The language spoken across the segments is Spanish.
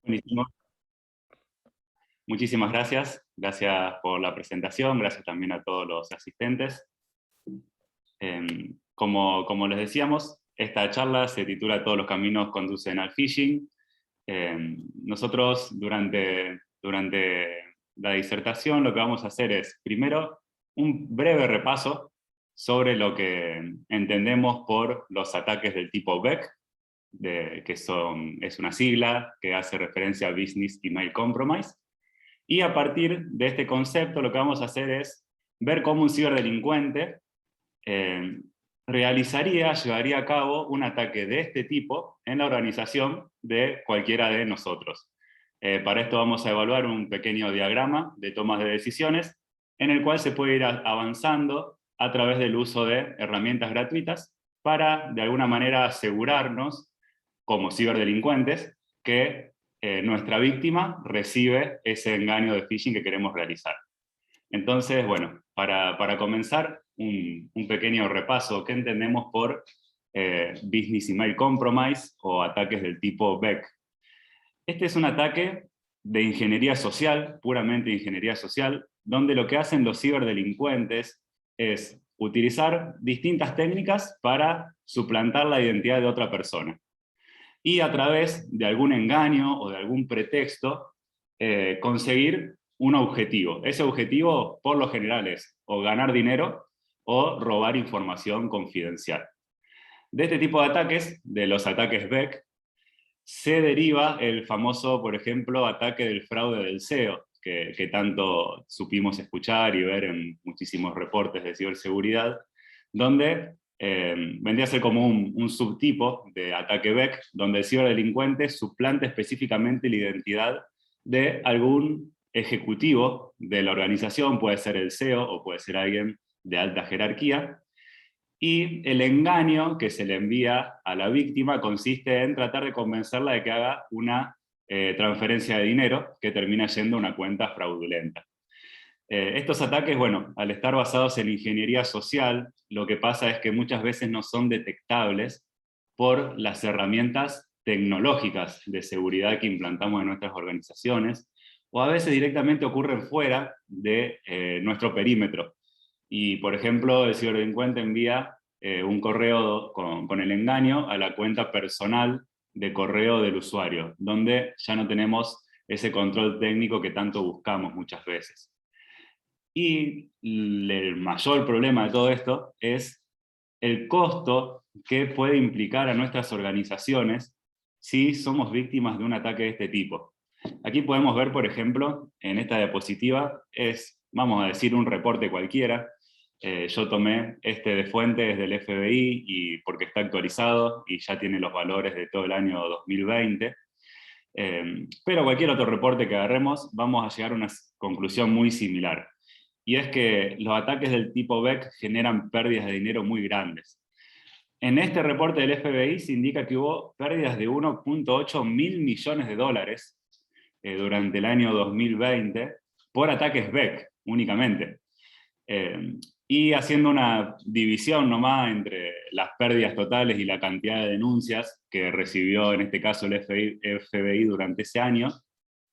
Buenísimo. Muchísimas gracias. Gracias por la presentación, gracias también a todos los asistentes. Como les decíamos, esta charla se titula Todos los caminos conducen al phishing. Nosotros durante la disertación lo que vamos a hacer es, primero, un breve repaso sobre lo que entendemos por los ataques del tipo BEC, es una sigla que hace referencia a Business Email Compromise. Y a partir de este concepto lo que vamos a hacer es ver cómo un ciberdelincuente llevaría a cabo un ataque de este tipo en la organización de cualquiera de nosotros. Para esto vamos a evaluar un pequeño diagrama de tomas de decisiones en el cual se puede ir avanzando a través del uso de herramientas gratuitas para de alguna manera asegurarnos como ciberdelincuentes que nuestra víctima recibe ese engaño de phishing que queremos realizar. Entonces, bueno, para comenzar, un pequeño repaso. ¿Qué entendemos por Business Email Compromise o ataques del tipo BEC? Este es un ataque de ingeniería social, puramente ingeniería social, donde lo que hacen los ciberdelincuentes es utilizar distintas técnicas para suplantar la identidad de otra persona. Y a través de algún engaño o de algún pretexto, conseguir un objetivo. Ese objetivo, por lo general, es o ganar dinero o robar información confidencial. De este tipo de ataques, de los ataques BEC, se deriva el famoso, por ejemplo, ataque del fraude del SEO, que tanto supimos escuchar y ver en muchísimos reportes de ciberseguridad, donde vendría a ser como un subtipo de ataque BEC, donde el ciberdelincuente suplanta específicamente la identidad de algún ejecutivo de la organización, puede ser el SEO o puede ser alguien de alta jerarquía, y el engaño que se le envía a la víctima consiste en tratar de convencerla de que haga una transferencia de dinero que termina yendo a una cuenta fraudulenta. Estos ataques, bueno, al estar basados en ingeniería social, lo que pasa es que muchas veces no son detectables por las herramientas tecnológicas de seguridad que implantamos en nuestras organizaciones, o a veces directamente ocurren fuera de nuestro perímetro. Y, por ejemplo, el ciberdelincuente envía un correo con el engaño a la cuenta personal de correo del usuario, donde ya no tenemos ese control técnico que tanto buscamos muchas veces. Y el mayor problema de todo esto es el costo que puede implicar a nuestras organizaciones si somos víctimas de un ataque de este tipo. Aquí podemos ver, por ejemplo, en esta diapositiva, vamos a decir, un reporte cualquiera. Yo tomé este de fuente desde el FBI y porque está actualizado y ya tiene los valores de todo el año 2020. Pero cualquier otro reporte que agarremos, vamos a llegar a una conclusión muy similar. Y es que los ataques del tipo BEC generan pérdidas de dinero muy grandes. En este reporte del FBI se indica que hubo pérdidas de 1.8 mil millones de dólares durante el año 2020 por ataques BEC únicamente. Y haciendo una división nomás entre las pérdidas totales y la cantidad de denuncias que recibió en este caso el FBI durante ese año,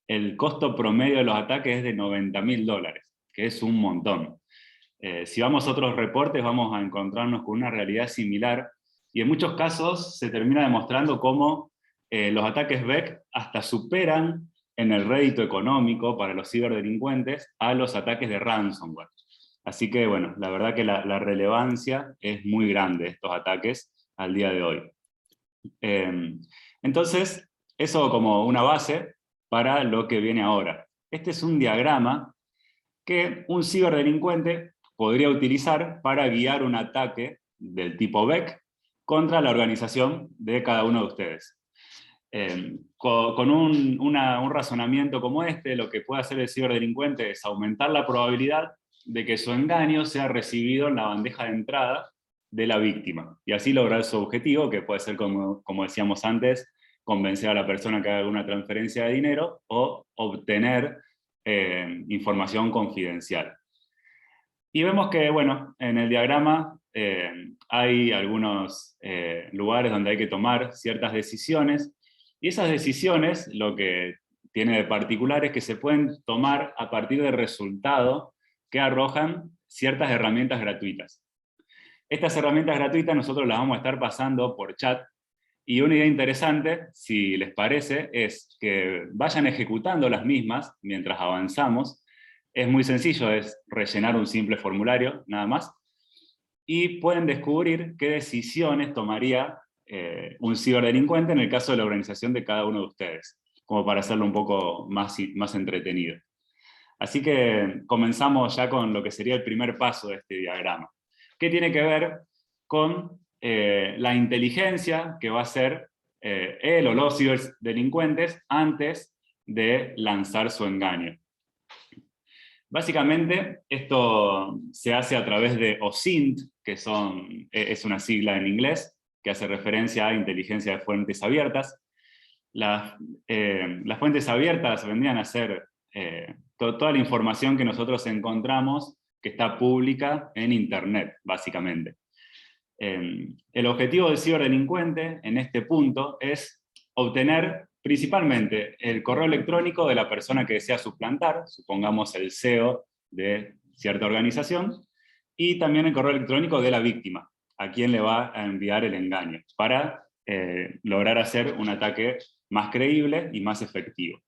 el costo promedio de los ataques es de $90.000, que es un montón. Si vamos a otros reportes vamos a encontrarnos con una realidad similar, y en muchos casos se termina demostrando cómo los ataques BEC hasta superan en el rédito económico para los ciberdelincuentes a los ataques de ransomware. Así que bueno, la verdad que la relevancia es muy grande de estos ataques al día de hoy. Entonces, eso como una base para lo que viene ahora. Este es un diagrama que un ciberdelincuente podría utilizar para guiar un ataque del tipo BEC contra la organización de cada uno de ustedes. Con un razonamiento como este, lo que puede hacer el ciberdelincuente es aumentar la probabilidad de que su engaño sea recibido en la bandeja de entrada de la víctima, y así lograr su objetivo, que puede ser, como decíamos antes, convencer a la persona que haga alguna transferencia de dinero o obtener información confidencial. Y vemos que, bueno, en el diagrama hay algunos lugares donde hay que tomar ciertas decisiones, y esas decisiones lo que tiene de particulares que se pueden tomar a partir del resultado que arrojan ciertas herramientas gratuitas. Estas herramientas gratuitas nosotros las vamos a estar pasando por chat, y una idea interesante, si les parece, es que vayan ejecutando las mismas mientras avanzamos. Es muy sencillo, es rellenar un simple formulario, nada más, y pueden descubrir qué decisiones tomaría un ciberdelincuente en el caso de la organización de cada uno de ustedes, como para hacerlo un poco más entretenido. Así que comenzamos ya con lo que sería el primer paso de este diagrama, que tiene que ver con la inteligencia que va a hacer él o los ciberdelincuentes antes de lanzar su engaño. Básicamente, esto se hace a través de OSINT, que es una sigla en inglés, que hace referencia a inteligencia de fuentes abiertas. Las fuentes abiertas vendrían a ser toda la información que nosotros encontramos que está pública en Internet, básicamente. El objetivo del ciberdelincuente en este punto es obtener principalmente el correo electrónico de la persona que desea suplantar, supongamos el CEO de cierta organización, y también el correo electrónico de la víctima, a quien le va a enviar el engaño, para lograr hacer un ataque más creíble y más efectivo.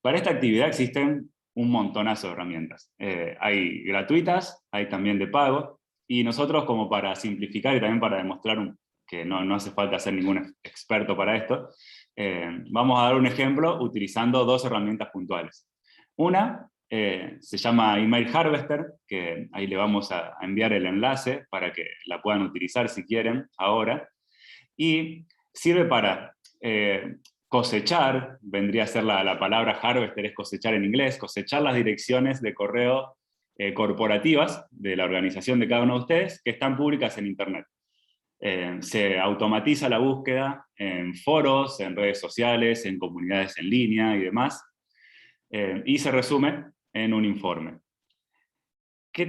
Para esta actividad existen un montonazo de herramientas. Hay gratuitas, hay también de pago, y nosotros, como para simplificar y también para demostrar que no hace falta ser ningún experto para esto, vamos a dar un ejemplo utilizando dos herramientas puntuales. Una se llama Email Harvester, que ahí le vamos a enviar el enlace para que la puedan utilizar si quieren ahora, y sirve para cosechar, vendría a ser la palabra harvester, es cosechar en inglés, cosechar las direcciones de correo corporativas de la organización de cada uno de ustedes que están públicas en Internet. Se automatiza la búsqueda en foros, en redes sociales, en comunidades en línea y demás, y se resume en un informe. ¿Qué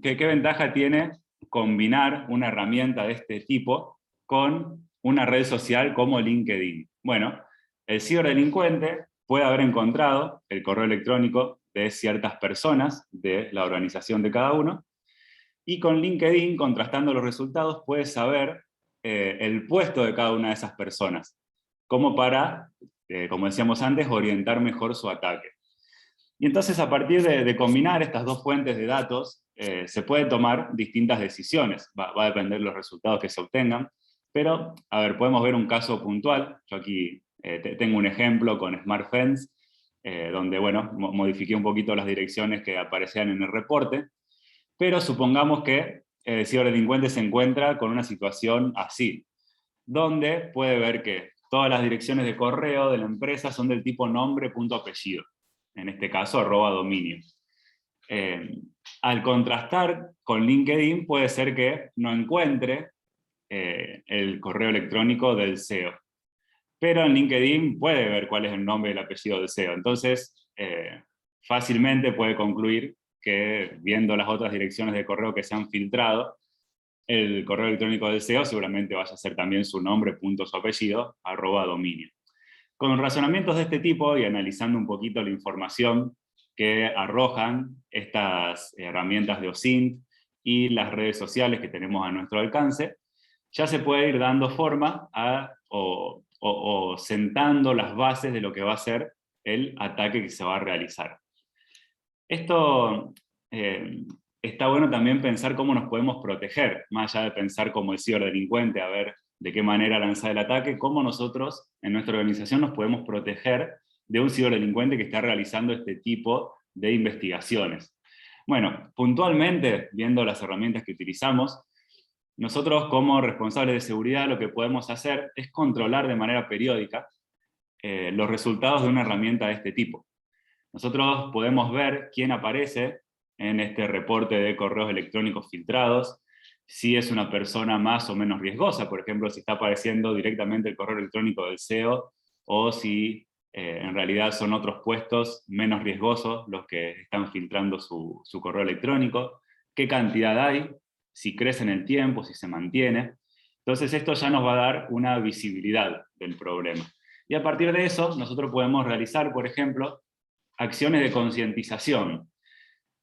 ventaja tiene combinar una herramienta de este tipo con una red social como LinkedIn? Bueno, el ciberdelincuente puede haber encontrado el correo electrónico de ciertas personas de la organización de cada uno, y con LinkedIn, contrastando los resultados, puede saber el puesto de cada una de esas personas, como para, como decíamos antes, orientar mejor su ataque. Y entonces, a partir de combinar estas dos fuentes de datos, se pueden tomar distintas decisiones. Va a depender de los resultados que se obtengan, pero, a ver, podemos ver un caso puntual. Yo aquí tengo un ejemplo con SmartFence, donde, bueno, modifiqué un poquito las direcciones que aparecían en el reporte, pero supongamos que el ciberdelincuente se encuentra con una situación así, donde puede ver que todas las direcciones de correo de la empresa son del tipo nombre, punto, apellido. En este caso, @dominio. Al contrastar con LinkedIn, puede ser que no encuentre el correo electrónico del CEO. Pero en LinkedIn puede ver cuál es el nombre y el apellido del CEO. Entonces, fácilmente puede concluir que, viendo las otras direcciones de correo que se han filtrado, el correo electrónico del CEO seguramente vaya a ser también su nombre, punto, su apellido, @dominio. Con razonamientos de este tipo y analizando un poquito la información que arrojan estas herramientas de OSINT y las redes sociales que tenemos a nuestro alcance, ya se puede ir dando forma o sentando las bases de lo que va a ser el ataque que se va a realizar. Esto está bueno también pensar cómo nos podemos proteger, más allá de pensar como el ciberdelincuente, a ver de qué manera lanzar el ataque, cómo nosotros en nuestra organización nos podemos proteger de un ciberdelincuente que está realizando este tipo de investigaciones. Bueno, puntualmente, viendo las herramientas que utilizamos, nosotros como responsables de seguridad lo que podemos hacer es controlar de manera periódica los resultados de una herramienta de este tipo. Nosotros podemos ver quién aparece en este reporte de correos electrónicos filtrados, si es una persona más o menos riesgosa, por ejemplo, si está apareciendo directamente el correo electrónico del CEO, o si en realidad son otros puestos menos riesgosos los que están filtrando su correo electrónico, qué cantidad hay, si crece en el tiempo, si se mantiene. Entonces esto ya nos va a dar una visibilidad del problema. Y a partir de eso, nosotros podemos realizar, por ejemplo, acciones de concientización.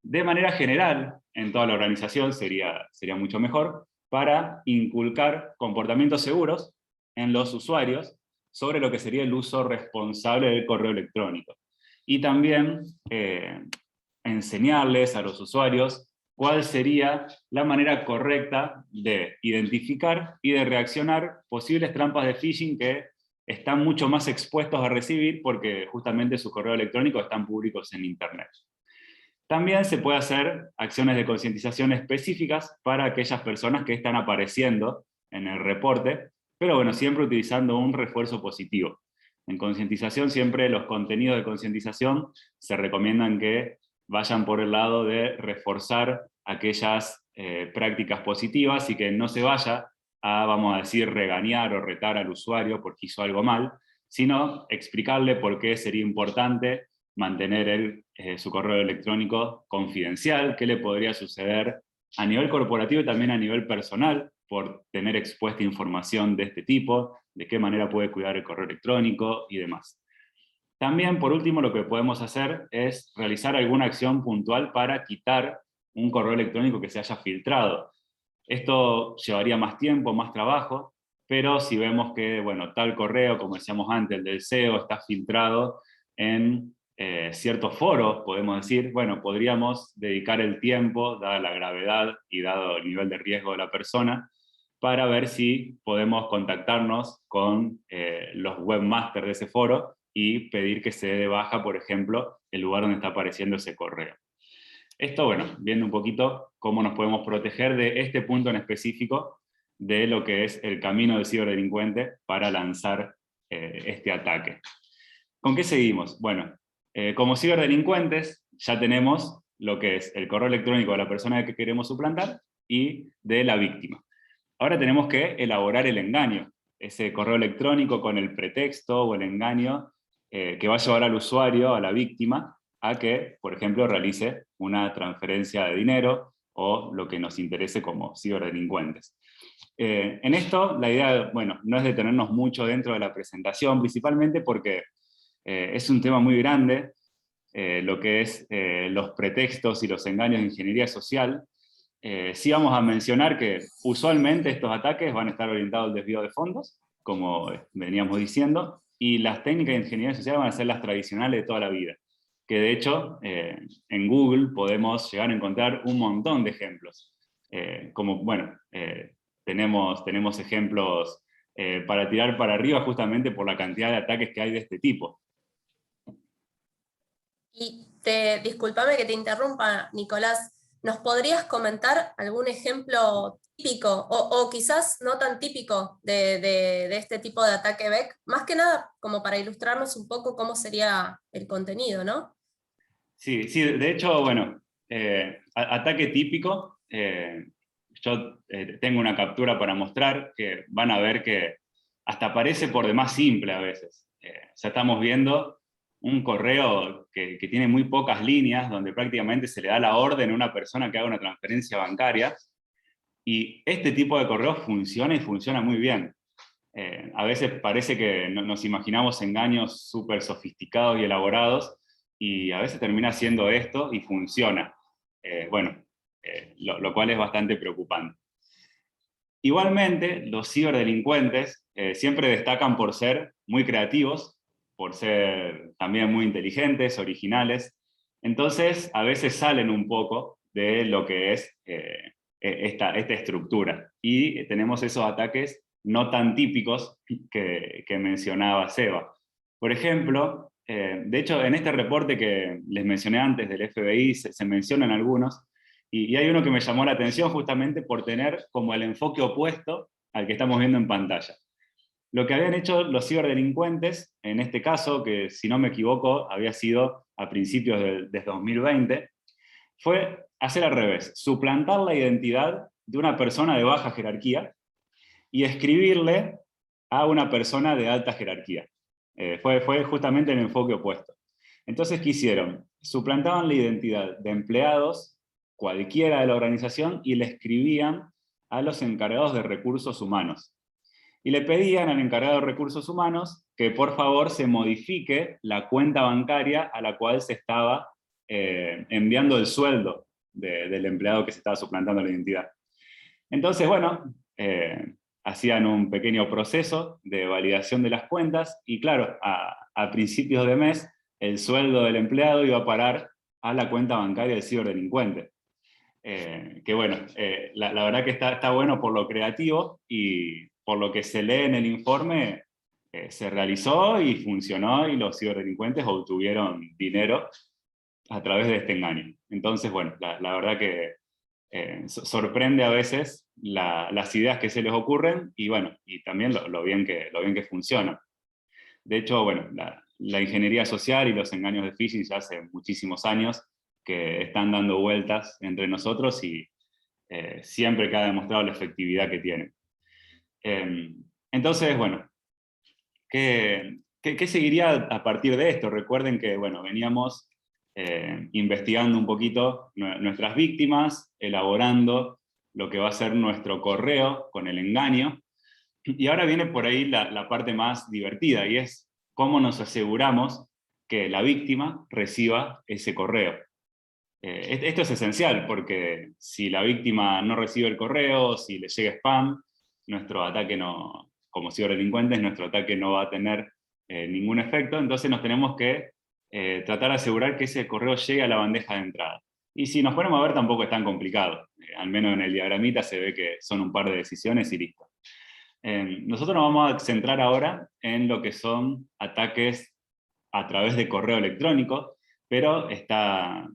De manera general, en toda la organización sería mucho mejor, para inculcar comportamientos seguros en los usuarios sobre lo que sería el uso responsable del correo electrónico. Y también enseñarles a los usuarios cuál sería la manera correcta de identificar y de reaccionar posibles trampas de phishing que están mucho más expuestos a recibir porque justamente sus correos electrónicos están públicos en Internet. También se puede hacer acciones de concientización específicas para aquellas personas que están apareciendo en el reporte, pero bueno, siempre utilizando un refuerzo positivo. En concientización siempre los contenidos de concientización se recomiendan que vayan por el lado de reforzar aquellas prácticas positivas y que no se vaya a, vamos a decir, regañar o retar al usuario porque hizo algo mal, sino explicarle por qué sería importante mantener su correo electrónico confidencial, qué le podría suceder a nivel corporativo y también a nivel personal por tener expuesta información de este tipo, de qué manera puede cuidar el correo electrónico y demás. También, por último, lo que podemos hacer es realizar alguna acción puntual para quitar un correo electrónico que se haya filtrado. Esto llevaría más tiempo, más trabajo, pero si vemos que, bueno, tal correo, como decíamos antes, el del SEO, está filtrado en ciertos foros, podemos decir, bueno, podríamos dedicar el tiempo, dada la gravedad y dado el nivel de riesgo de la persona, para ver si podemos contactarnos con los webmasters de ese foro y pedir que se dé de baja, por ejemplo, el lugar donde está apareciendo ese correo. Esto, bueno, viendo un poquito cómo nos podemos proteger de este punto en específico de lo que es el camino del ciberdelincuente para lanzar este ataque. ¿Con qué seguimos? Bueno, como ciberdelincuentes ya tenemos lo que es el correo electrónico de la persona que queremos suplantar y de la víctima. Ahora tenemos que elaborar el engaño, ese correo electrónico con el pretexto o el engaño que va a llevar al usuario, a la víctima, a que, por ejemplo, realice una transferencia de dinero o lo que nos interese como ciberdelincuentes. En esto, la idea, bueno, no es detenernos mucho dentro de la presentación, principalmente porque es un tema muy grande, lo que es los pretextos y los engaños de ingeniería social. Sí vamos a mencionar que usualmente estos ataques van a estar orientados al desvío de fondos, como veníamos diciendo, y las técnicas de ingeniería social van a ser las tradicionales de toda la vida, que de hecho en Google podemos llegar a encontrar un montón de ejemplos. Como, bueno, tenemos ejemplos para tirar para arriba justamente por la cantidad de ataques que hay de este tipo. Y discúlpame que te interrumpa, Nicolás, ¿nos podrías comentar algún ejemplo típico, o quizás no tan típico, de este tipo de ataque BEC? Más que nada, como para ilustrarnos un poco cómo sería el contenido, ¿no? Sí, sí, de hecho, bueno, ataque típico, yo tengo una captura para mostrar que van a ver que hasta parece por demás simple a veces. O sea, estamos viendo un correo que tiene muy pocas líneas, donde prácticamente se le da la orden a una persona que haga una transferencia bancaria, y este tipo de correo funciona y funciona muy bien. A veces parece que nos imaginamos engaños súper sofisticados y elaborados, y a veces termina siendo esto y funciona. Bueno, lo cual es bastante preocupante. Igualmente, los ciberdelincuentes siempre destacan por ser muy creativos, por ser también muy inteligentes, originales. Entonces, a veces salen un poco de lo que es esta estructura. Y tenemos esos ataques no tan típicos que mencionaba Seba. Por ejemplo, de hecho, en este reporte que les mencioné antes del FBI se mencionan algunos, y hay uno que me llamó la atención justamente por tener como el enfoque opuesto al que estamos viendo en pantalla. Lo que habían hecho los ciberdelincuentes, en este caso, que si no me equivoco había sido a principios de 2020, fue hacer al revés, suplantar la identidad de una persona de baja jerarquía y escribirle a una persona de alta jerarquía. Fue justamente el enfoque opuesto. Entonces, ¿qué hicieron? Suplantaban la identidad de empleados cualquiera de la organización y le escribían a los encargados de recursos humanos. Y le pedían al encargado de recursos humanos que por favor se modifique la cuenta bancaria a la cual se estaba enviando el sueldo del empleado que se estaba suplantando la identidad. Entonces, bueno, hacían un pequeño proceso de validación de las cuentas, y claro, a principios de mes, el sueldo del empleado iba a parar a la cuenta bancaria del ciberdelincuente. Que bueno, la verdad que está bueno por lo creativo, y por lo que se lee en el informe, se realizó y funcionó, y los ciberdelincuentes obtuvieron dinero a través de este engaño. Entonces, bueno, la verdad que sorprende a veces las ideas que se les ocurren, y bueno, y también lo bien que funcionan. De hecho, bueno, la ingeniería social y los engaños de phishing ya hace muchísimos años que están dando vueltas entre nosotros, y siempre que ha demostrado la efectividad que tienen. Entonces, bueno, ¿qué seguiría a partir de esto? Recuerden que, bueno, veníamos investigando un poquito nuestras víctimas, elaborando lo que va a ser nuestro correo con el engaño, y ahora viene por ahí la parte más divertida, y es cómo nos aseguramos que la víctima reciba ese correo. Esto es esencial, porque si la víctima no recibe el correo, si le llega spam, nuestro ataque no, como ciberdelincuentes, nuestro ataque no va a tener ningún efecto. Entonces nos tenemos que tratar de asegurar que ese correo llegue a la bandeja de entrada. Y si nos ponemos a ver, tampoco es tan complicado. Al menos en el diagramita se ve que son un par de decisiones y listo. Nosotros nos vamos a centrar ahora en lo que son ataques a través de correo electrónico, pero está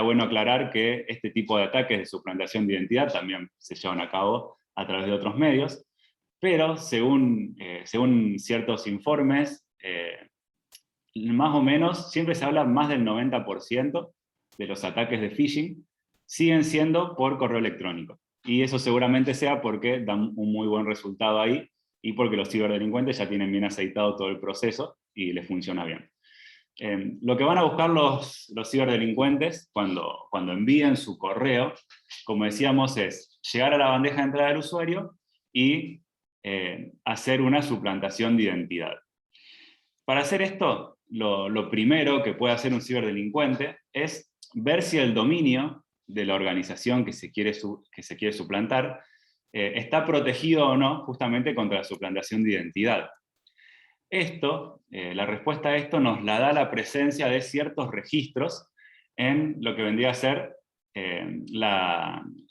bueno aclarar que este tipo de ataques de suplantación de identidad también se llevan a cabo a través de otros medios, pero según ciertos informes, más o menos, siempre se habla más del 90% de los ataques de phishing siguen siendo por correo electrónico. Y eso seguramente sea porque dan un muy buen resultado ahí, y porque los ciberdelincuentes ya tienen bien aceitado todo el proceso y les funciona bien. Lo que van a buscar los ciberdelincuentes cuando envíen su correo, como decíamos, es llegar a la bandeja de entrada del usuario y hacer una suplantación de identidad. Para hacer esto, lo primero que puede hacer un ciberdelincuente es ver si el dominio de la organización que se quiere suplantar está protegido o no justamente contra la suplantación de identidad. La respuesta a esto nos la da la presencia de ciertos registros en lo que vendría a ser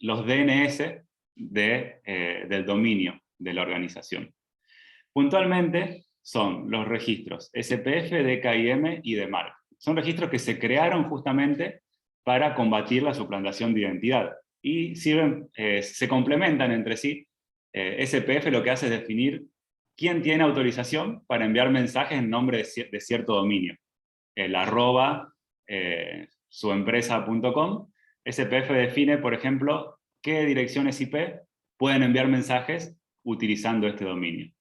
los DNS del dominio de la organización. Puntualmente son los registros SPF, DKIM y DMARC. Son registros que se crearon justamente para combatir la suplantación de identidad, y se complementan entre sí. SPF lo que hace es definir quién tiene autorización para enviar mensajes en nombre de cierto dominio. El @ suempresa.com. SPF define, por ejemplo, qué direcciones IP pueden enviar mensajes utilizando este dominio.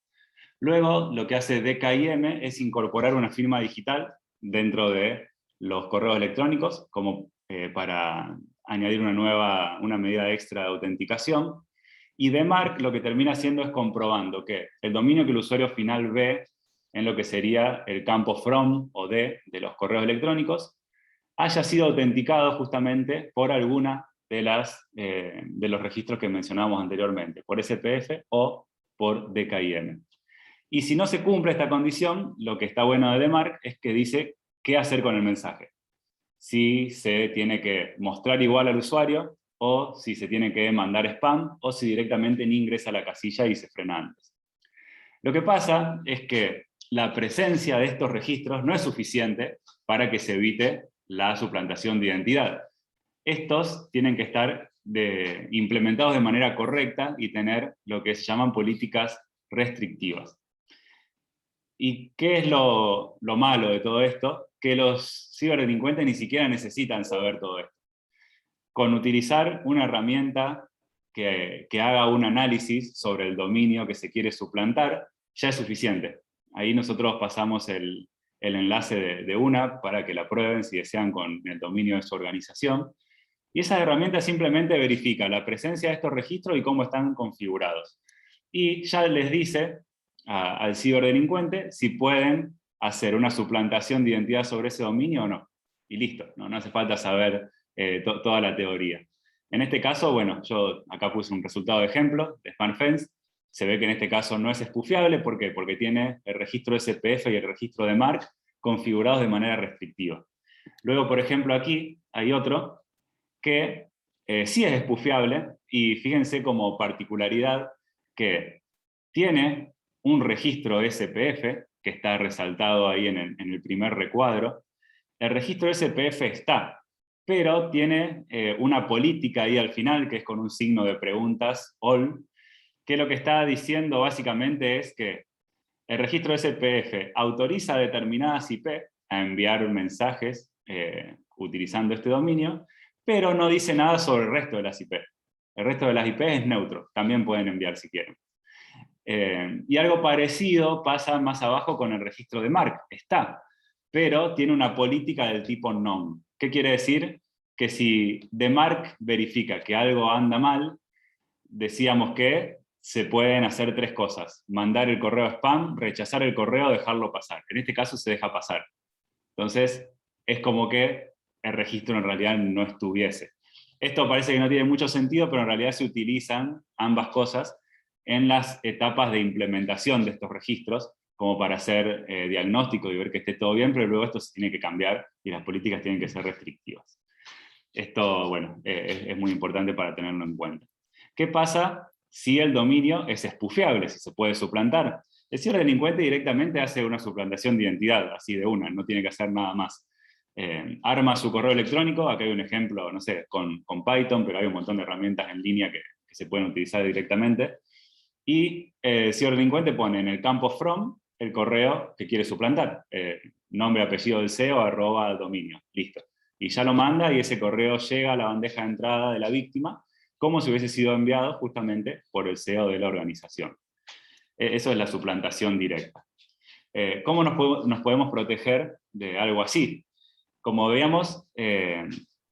Luego, lo que hace DKIM es incorporar una firma digital dentro de los correos electrónicos, como para añadir una medida extra de autenticación. Y DMARC lo que termina haciendo es comprobando que el dominio que el usuario final ve en lo que sería el campo from o de los correos electrónicos haya sido autenticado justamente por alguna de los registros que mencionábamos anteriormente, por SPF o por DKIM. Y si no se cumple esta condición, lo que está bueno de DMARC es que dice qué hacer con el mensaje. Si se tiene que mostrar igual al usuario, o si se tiene que mandar spam, o si directamente ni ingresa a la casilla y se frena antes. Lo que pasa es que la presencia de estos registros no es suficiente para que se evite la suplantación de identidad. Estos tienen que estar implementados de manera correcta y tener lo que se llaman políticas restrictivas. ¿Y qué es lo malo de todo esto? Que los ciberdelincuentes ni siquiera necesitan saber todo esto. Con utilizar una herramienta que haga un análisis sobre el dominio que se quiere suplantar, ya es suficiente. Ahí nosotros pasamos el enlace de una para que la prueben si desean con el dominio de su organización. Y esa herramienta simplemente verifica la presencia de estos registros y cómo están configurados. Y ya les dice al ciberdelincuente si pueden hacer una suplantación de identidad sobre ese dominio o no. Y listo, no hace falta saber toda la teoría. En este caso, bueno, yo acá puse un resultado de ejemplo de SpanFence. Se ve que en este caso no es espufiable. ¿Por qué? Porque tiene el registro SPF y el registro de MARC configurados de manera restrictiva. Luego, por ejemplo, aquí hay otro que sí es espufiable, y fíjense como particularidad que tiene un registro SPF, que está resaltado ahí en el primer recuadro. El registro SPF está, pero tiene una política ahí al final, que es con un signo de preguntas, all, que lo que está diciendo básicamente es que el registro SPF autoriza a determinadas IP a enviar mensajes utilizando este dominio, pero no dice nada sobre el resto de las IP. El resto de las IP es neutro, también pueden enviar si quieren. Y algo parecido pasa más abajo con el registro de MARC. Está, pero tiene una política del tipo non. ¿Qué quiere decir? Que si de MARC verifica que algo anda mal, decíamos que se pueden hacer 3 cosas: mandar el correo spam, rechazar el correo, dejarlo pasar. En este caso se deja pasar. Entonces, es como que el registro en realidad no estuviese. Esto parece que no tiene mucho sentido, pero en realidad se utilizan ambas cosas en las etapas de implementación de estos registros, como para hacer diagnóstico y ver que esté todo bien, pero luego esto se tiene que cambiar y las políticas tienen que ser restrictivas. Esto, bueno, es muy importante para tenerlo en cuenta. ¿Qué pasa si el dominio es espufiable, si se puede suplantar? El ciberdelincuente directamente hace una suplantación de identidad, así de una, no tiene que hacer nada más. Arma su correo electrónico, acá hay un ejemplo, no sé, con Python, pero hay un montón de herramientas en línea que se pueden utilizar directamente. Y el ciberdelincuente pone en el campo from el correo que quiere suplantar, nombre, apellido del CEO, @dominio, listo. Y ya lo manda, y ese correo llega a la bandeja de entrada de la víctima, como si hubiese sido enviado justamente por el CEO de la organización. Eso es la suplantación directa. ¿Cómo nos podemos proteger de algo así? Como veíamos,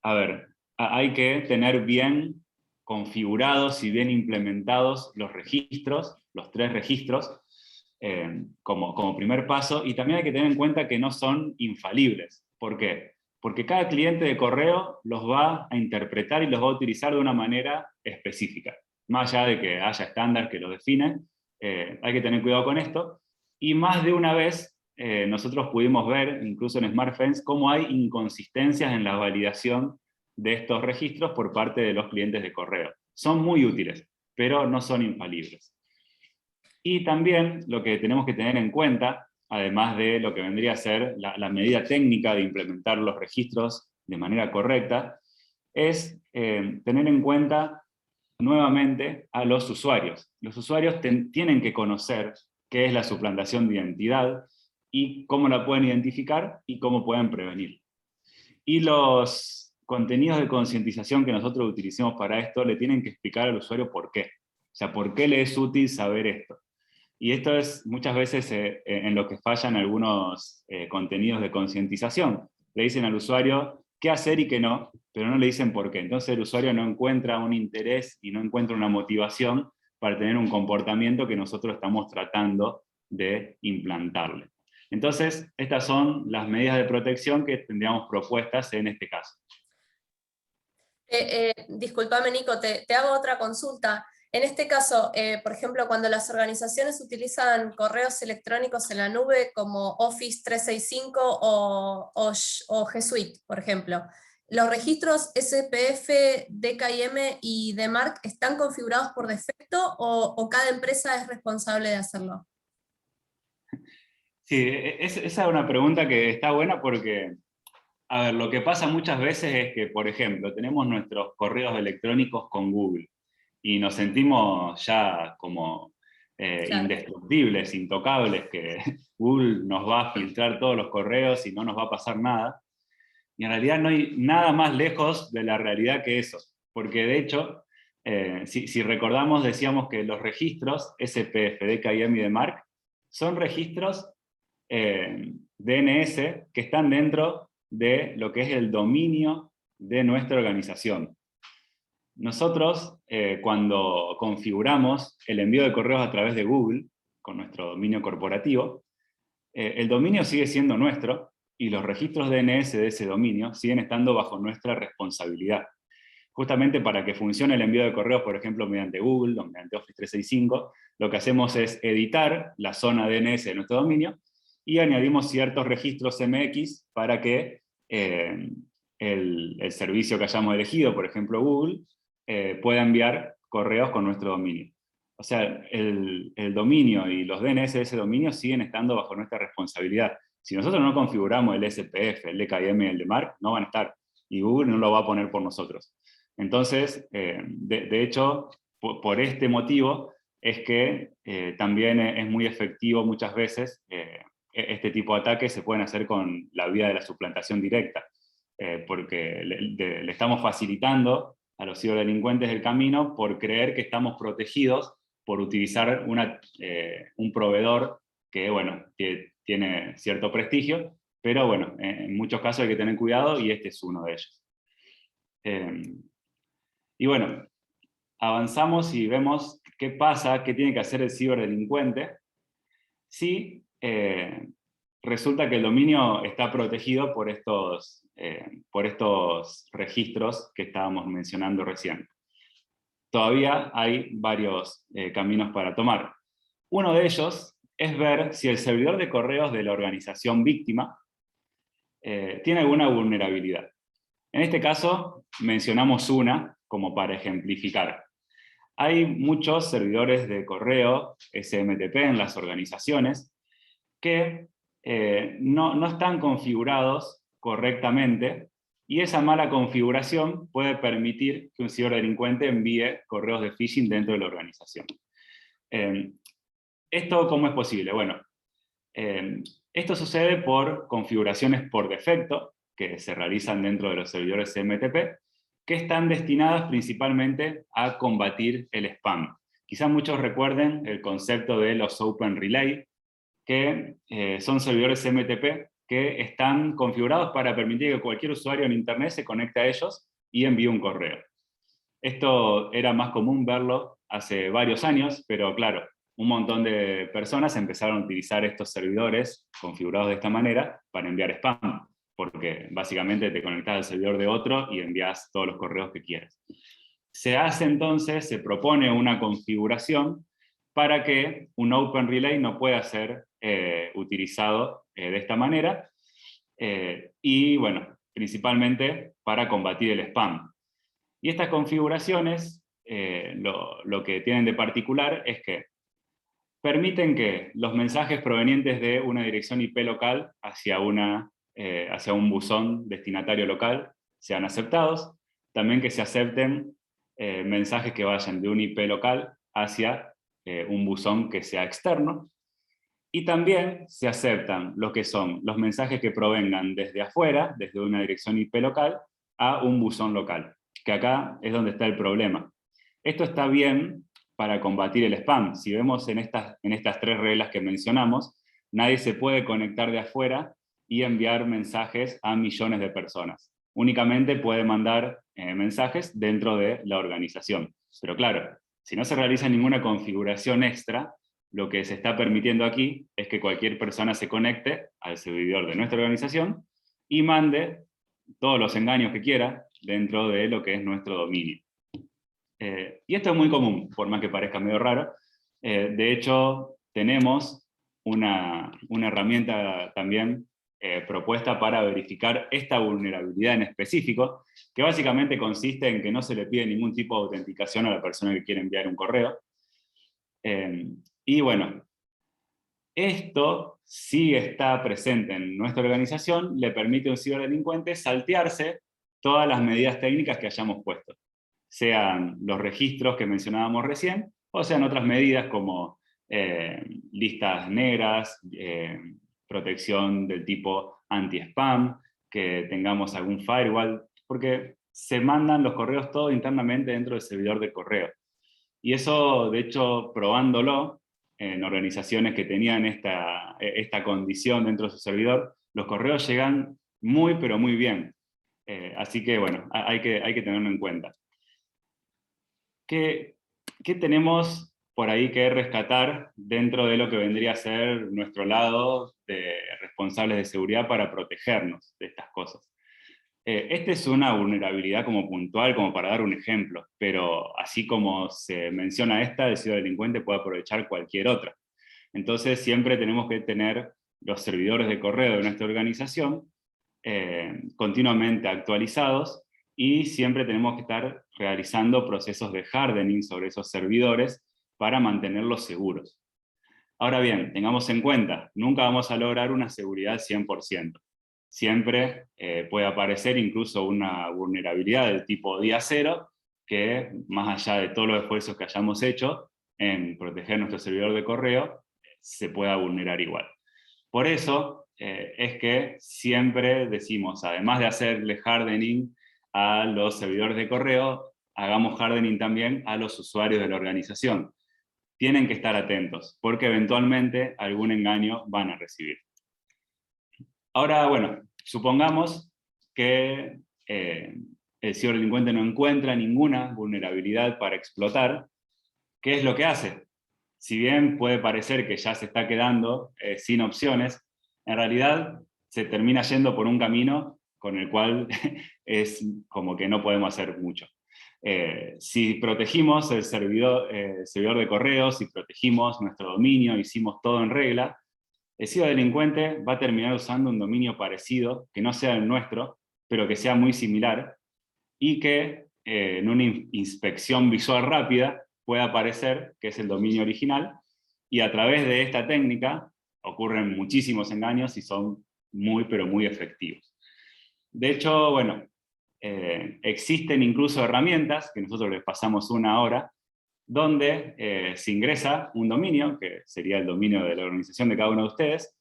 a ver, hay que tener bien configurados y bien implementados los registros, los 3 registros, como primer paso, y también hay que tener en cuenta que no son infalibles. ¿Por qué? Porque cada cliente de correo los va a interpretar y los va a utilizar de una manera específica. Más allá de que haya estándares que lo definen, hay que tener cuidado con esto. Y más de una vez nosotros pudimos ver, incluso en SmartFence, cómo hay inconsistencias en la validación de estos registros por parte de los clientes de correo. Son muy útiles, pero no son infalibles. Y también lo que tenemos que tener en cuenta, además de lo que vendría a ser la medida técnica de implementar los registros de manera correcta, es tener en cuenta nuevamente a los usuarios. Los usuarios tienen que conocer qué es la suplantación de identidad y cómo la pueden identificar y cómo pueden prevenir. Y los contenidos de concientización que nosotros utilicemos para esto le tienen que explicar al usuario por qué. O sea, por qué le es útil saber esto. Y esto es muchas veces en lo que fallan algunos contenidos de concientización. Le dicen al usuario qué hacer y qué no, pero no le dicen por qué. Entonces el usuario no encuentra un interés y no encuentra una motivación para tener un comportamiento que nosotros estamos tratando de implantarle. Entonces, estas son las medidas de protección que tendríamos propuestas en este caso. Disculpame, Nico, te hago otra consulta. En este caso, por ejemplo, cuando las organizaciones utilizan correos electrónicos en la nube como Office 365 o G Suite, por ejemplo, ¿los registros SPF, DKIM y DMARC están configurados por defecto o cada empresa es responsable de hacerlo? Sí, esa es una pregunta que está buena porque, a ver, lo que pasa muchas veces es que, por ejemplo, tenemos nuestros correos electrónicos con Google y nos sentimos ya como Claro. indestructibles, intocables, que Google nos va a filtrar todos los correos y no nos va a pasar nada. Y en realidad no hay nada más lejos de la realidad que eso, porque de hecho, si recordamos, decíamos que los registros SPF, DKIM y DMARC son registros DNS que están dentro de lo que es el dominio de nuestra organización. Nosotros, cuando configuramos el envío de correos a través de Google, con nuestro dominio corporativo, el dominio sigue siendo nuestro y los registros DNS de ese dominio siguen estando bajo nuestra responsabilidad. Justamente para que funcione el envío de correos, por ejemplo, mediante Google o mediante Office 365, lo que hacemos es editar la zona DNS de nuestro dominio y añadimos ciertos registros MX para que el servicio que hayamos elegido, por ejemplo Google, pueda enviar correos con nuestro dominio. O sea, el dominio y los DNS de ese dominio siguen estando bajo nuestra responsabilidad. Si nosotros no configuramos el SPF, el DKIM y el DMARC, no van a estar, y Google no lo va a poner por nosotros. Entonces, de hecho, por este motivo, es que también es muy efectivo muchas veces, este tipo de ataques se pueden hacer con la vía de la suplantación directa, porque le estamos facilitando a los ciberdelincuentes el camino por creer que estamos protegidos por utilizar un proveedor que, bueno, tiene cierto prestigio, pero bueno, en muchos casos hay que tener cuidado y este es uno de ellos. Y bueno, avanzamos y vemos qué pasa, qué tiene que hacer el ciberdelincuente si resulta que el dominio está protegido por estos registros que estábamos mencionando recién. Todavía hay varios caminos para tomar. Uno de ellos es ver si el servidor de correos de la organización víctima tiene alguna vulnerabilidad. En este caso, mencionamos una como para ejemplificar. Hay muchos servidores de correo SMTP en las organizaciones que no están configurados correctamente, y esa mala configuración puede permitir que un ciberdelincuente envíe correos de phishing dentro de la organización. ¿Esto cómo es posible? Bueno, esto sucede por configuraciones por defecto que se realizan dentro de los servidores SMTP, que están destinadas principalmente a combatir el spam. Quizás muchos recuerden el concepto de los Open Relay, que son servidores SMTP que están configurados para permitir que cualquier usuario en Internet se conecte a ellos y envíe un correo. Esto era más común verlo hace varios años, pero claro, un montón de personas empezaron a utilizar estos servidores configurados de esta manera para enviar spam, porque básicamente te conectas al servidor de otro y envías todos los correos que quieras. Se hace entonces, se propone una configuración para que un Open Relay no pueda ser utilizado de esta manera, y bueno, principalmente para combatir el spam. Y estas configuraciones, lo que tienen de particular es que permiten que los mensajes provenientes de una dirección IP local hacia un buzón destinatario local sean aceptados, también que se acepten mensajes que vayan de un IP local hacia un buzón que sea externo, y también se aceptan lo que son los mensajes que provengan desde afuera, desde una dirección IP local, a un buzón local, que acá es donde está el problema. Esto está bien para combatir el spam. Si vemos en estas tres reglas que mencionamos, nadie se puede conectar de afuera y enviar mensajes a millones de personas. Únicamente puede mandar mensajes dentro de la organización. Pero claro, si no se realiza ninguna configuración extra, lo que se está permitiendo aquí es que cualquier persona se conecte al servidor de nuestra organización y mande todos los engaños que quiera dentro de lo que es nuestro dominio. Y esto es muy común, por más que parezca medio raro. De hecho, tenemos una herramienta también propuesta para verificar esta vulnerabilidad en específico, que básicamente consiste en que no se le pide ningún tipo de autenticación a la persona que quiere enviar un correo. Y bueno, esto sí está presente en nuestra organización, le permite a un ciberdelincuente saltearse todas las medidas técnicas que hayamos puesto, sean los registros que mencionábamos recién, o sean otras medidas como listas negras, protección del tipo anti-spam, que tengamos algún firewall, porque se mandan los correos todos internamente dentro del servidor de correo. Y eso, de hecho, probándolo en organizaciones que tenían esta condición dentro de su servidor, los correos llegan muy, pero muy bien. Así que, bueno, hay que tenerlo en cuenta. ¿Qué tenemos por ahí que rescatar dentro de lo que vendría a ser nuestro lado de responsables de seguridad para protegernos de estas cosas. Esta es una vulnerabilidad como puntual, como para dar un ejemplo, pero así como se menciona esta, el ciberdelincuente puede aprovechar cualquier otra. Entonces siempre tenemos que tener los servidores de correo de nuestra organización continuamente actualizados, y siempre tenemos que estar realizando procesos de hardening sobre esos servidores para mantenerlos seguros. Ahora bien, tengamos en cuenta, nunca vamos a lograr una seguridad 100%. Siempre puede aparecer incluso una vulnerabilidad del tipo día cero, que más allá de todos los esfuerzos que hayamos hecho en proteger nuestro servidor de correo, se pueda vulnerar igual. Por eso es que siempre decimos, además de hacerle hardening a los servidores de correo, hagamos hardening también a los usuarios de la organización. Tienen que estar atentos, porque eventualmente algún engaño van a recibir. Ahora, bueno, supongamos que el ciberdelincuente no encuentra ninguna vulnerabilidad para explotar. ¿Qué es lo que hace? Si bien puede parecer que ya se está quedando sin opciones, en realidad se termina yendo por un camino con el cual es como que no podemos hacer mucho. Si protegimos el servidor de correos, si protegimos nuestro dominio, hicimos todo en regla, el ciberdelincuente va a terminar usando un dominio parecido, que no sea el nuestro, pero que sea muy similar, y que en una inspección visual rápida pueda aparecer que es el dominio original, y a través de esta técnica ocurren muchísimos engaños y son muy, pero muy efectivos. De hecho, bueno, existen incluso herramientas, que nosotros les pasamos una ahora, donde se ingresa un dominio, que sería el dominio de la organización de cada uno de ustedes,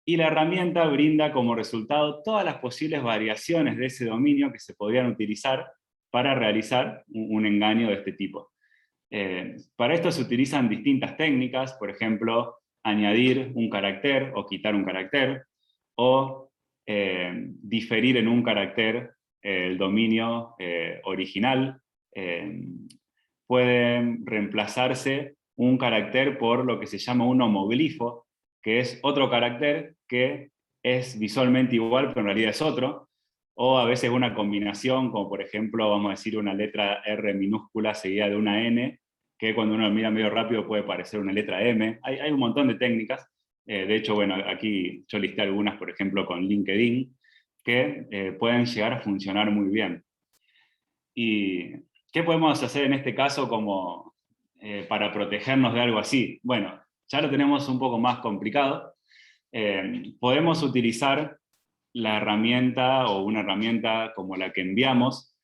y la herramienta brinda como resultado todas las posibles variaciones de ese dominio que se podrían utilizar para realizar un engaño de este tipo. Para esto se utilizan distintas técnicas, por ejemplo, añadir un carácter o quitar un carácter, o diferir en un carácter el dominio original. Puede reemplazarse un carácter por lo que se llama un homoglifo, que es otro carácter que es visualmente igual, pero en realidad es otro, o a veces una combinación, como por ejemplo, vamos a decir una letra R minúscula seguida de una N, que cuando uno mira medio rápido puede parecer una letra M. Hay un montón de técnicas. De hecho, bueno, aquí yo listé algunas, por ejemplo, con LinkedIn, que pueden llegar a funcionar muy bien. ¿Y qué podemos hacer en este caso como para protegernos de algo así? Bueno, ya lo tenemos un poco más complicado. Podemos utilizar la herramienta o una herramienta como la que enviamos,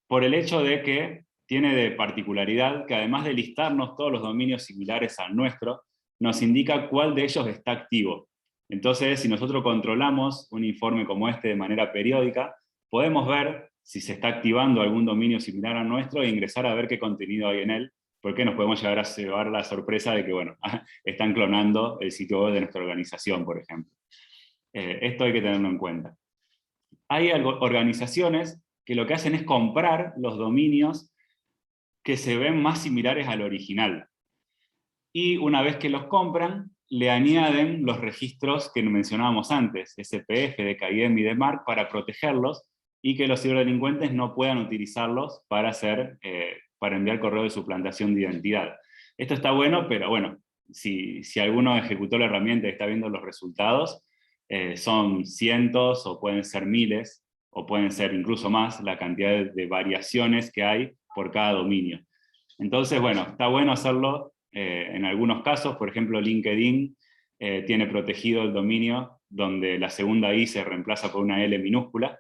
por el hecho de que tiene de particularidad que además de listarnos todos los dominios similares al nuestro, nos indica cuál de ellos está activo. Entonces, si nosotros controlamos un informe como este de manera periódica, podemos ver si se está activando algún dominio similar al nuestro e ingresar a ver qué contenido hay en él, porque nos podemos llegar a llevar la sorpresa de que, bueno, están clonando el sitio web de nuestra organización, por ejemplo. Esto hay que tenerlo en cuenta. Hay organizaciones que lo que hacen es comprar los dominios que se ven más similares al original. Y una vez que los compran, le añaden los registros que mencionábamos antes, SPF, DKIM y DMARC, para protegerlos y que los ciberdelincuentes no puedan utilizarlos para enviar correo de suplantación de identidad. Esto está bueno, pero bueno, si alguno ejecutó la herramienta y está viendo los resultados, son cientos o pueden ser miles, o pueden ser incluso más la cantidad de variaciones que hay por cada dominio. Entonces, bueno, está bueno hacerlo en algunos casos. Por ejemplo, LinkedIn tiene protegido el dominio donde la segunda I se reemplaza por una L minúscula,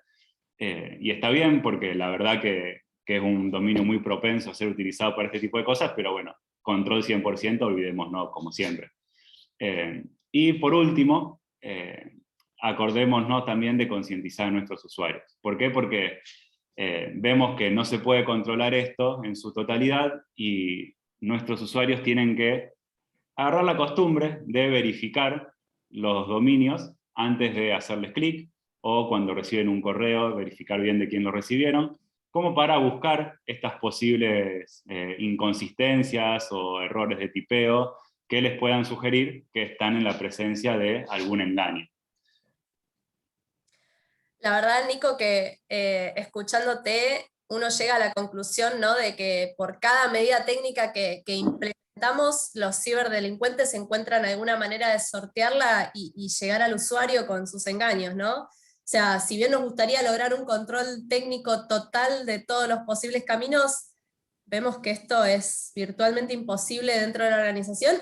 y está bien porque la verdad que es un dominio muy propenso a ser utilizado para este tipo de cosas, pero bueno, control 100%, olvidémonos como siempre. Y por último, acordémonos también de concientizar a nuestros usuarios. ¿Por qué? Porque vemos que no se puede controlar esto en su totalidad y nuestros usuarios tienen que agarrar la costumbre de verificar los dominios antes de hacerles clic, o cuando reciben un correo, verificar bien de quién lo recibieron, como para buscar estas posibles inconsistencias o errores de tipeo que les puedan sugerir que están en la presencia de algún engaño. La verdad, Nico, que escuchándote uno llega a la conclusión, ¿no?, de que por cada medida técnica que implementamos, los ciberdelincuentes encuentran alguna manera de sortearla y llegar al usuario con sus engaños, ¿no? O sea, si bien nos gustaría lograr un control técnico total de todos los posibles caminos, vemos que esto es virtualmente imposible dentro de la organización,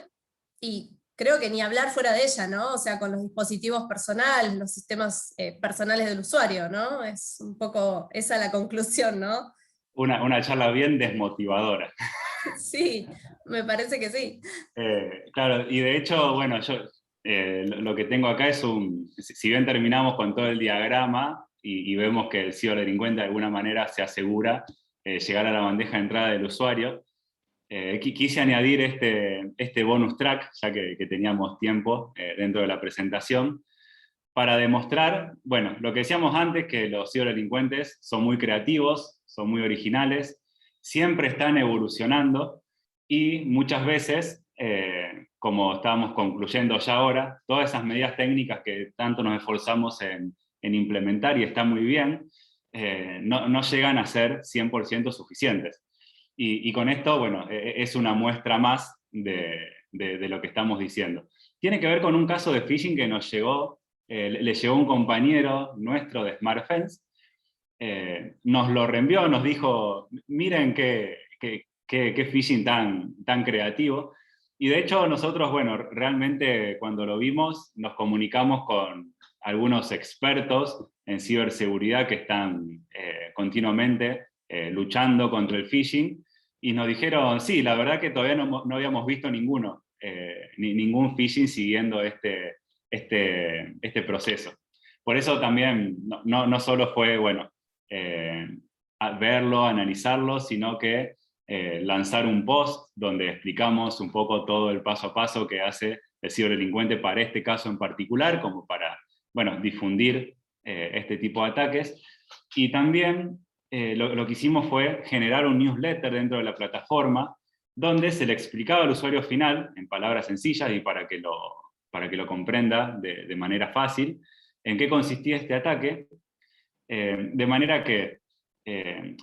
y creo que ni hablar fuera de ella, ¿no? O sea, con los dispositivos personales, los sistemas personales del usuario, ¿no? Es un poco esa la conclusión, ¿no? Una charla bien desmotivadora. Sí, me parece que sí. Claro, y de hecho, bueno, yo lo que tengo acá es si bien terminamos con todo el diagrama y vemos que el ciberdelincuente de alguna manera se asegura llegar a la bandeja de entrada del usuario, quise añadir este bonus track, ya que teníamos tiempo dentro de la presentación, para demostrar, bueno, lo que decíamos antes, que los ciberdelincuentes son muy creativos, son muy originales, siempre están evolucionando, y muchas veces, como estábamos concluyendo ya ahora, todas esas medidas técnicas que tanto nos esforzamos en implementar y está muy bien, no llegan a ser 100% suficientes. Y con esto, bueno, es una muestra más de lo que estamos diciendo. Tiene que ver con un caso de phishing que nos llegó, le llegó un compañero nuestro de SmartFence, nos lo reenvió, nos dijo, miren qué phishing tan creativo. Y de hecho nosotros, bueno, realmente cuando lo vimos nos comunicamos con algunos expertos en ciberseguridad que están continuamente luchando contra el phishing, y nos dijeron, sí, la verdad que todavía no habíamos visto ningún phishing siguiendo este proceso. Por eso también no solo fue, bueno, verlo, analizarlo, sino que lanzar un post donde explicamos un poco todo el paso a paso que hace el ciberdelincuente para este caso en particular, como para, bueno, difundir este tipo de ataques. Y también lo que hicimos fue generar un newsletter dentro de la plataforma, donde se le explicaba al usuario final, en palabras sencillas y para que lo comprenda de manera fácil, en qué consistía este ataque, de manera que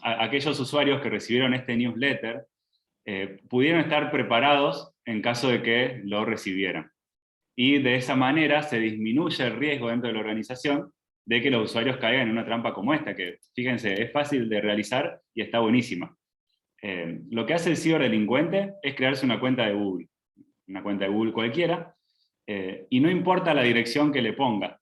aquellos usuarios que recibieron este newsletter pudieron estar preparados en caso de que lo recibieran. Y de esa manera se disminuye el riesgo dentro de la organización de que los usuarios caigan en una trampa como esta, que fíjense, es fácil de realizar y está buenísima. Lo que hace el ciberdelincuente es crearse una cuenta de Google cualquiera, y no importa la dirección que le ponga.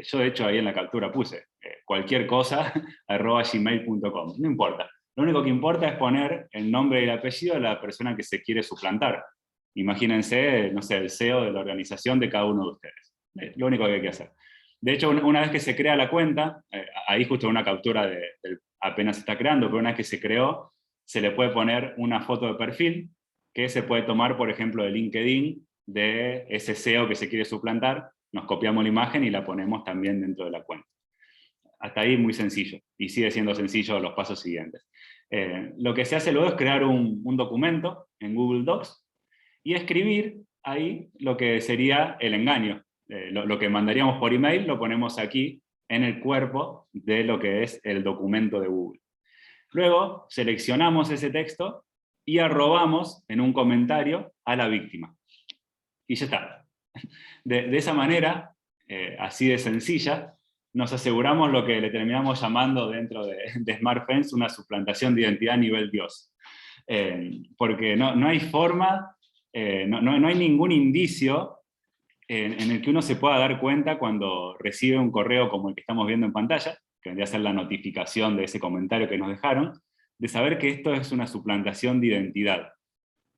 Yo de hecho ahí en la captura puse cualquier cosa @gmail.com, no importa. Lo único que importa es poner el nombre y el apellido de la persona que se quiere suplantar. Imagínense, no sé, el CEO de la organización de cada uno de ustedes. Lo único que hay que hacer. De hecho, una vez que se crea la cuenta, ahí justo una captura apenas se está creando, pero una vez que se creó, se le puede poner una foto de perfil que se puede tomar, por ejemplo, de LinkedIn, de ese SEO que se quiere suplantar, nos copiamos la imagen y la ponemos también dentro de la cuenta. Hasta ahí muy sencillo, y sigue siendo sencillo los pasos siguientes. Lo que se hace luego es crear un documento en Google Docs y escribir ahí lo que sería el engaño. Lo que mandaríamos por email lo ponemos aquí en el cuerpo de lo que es el documento de Google. Luego seleccionamos ese texto y arrobamos en un comentario a la víctima. Y ya está. De esa manera, así de sencilla, nos aseguramos lo que le terminamos llamando dentro de SmartFence una suplantación de identidad a nivel Dios. Porque no hay forma, no hay ningún indicio en el que uno se pueda dar cuenta cuando recibe un correo como el que estamos viendo en pantalla, que vendría a ser la notificación de ese comentario que nos dejaron, de saber que esto es una suplantación de identidad.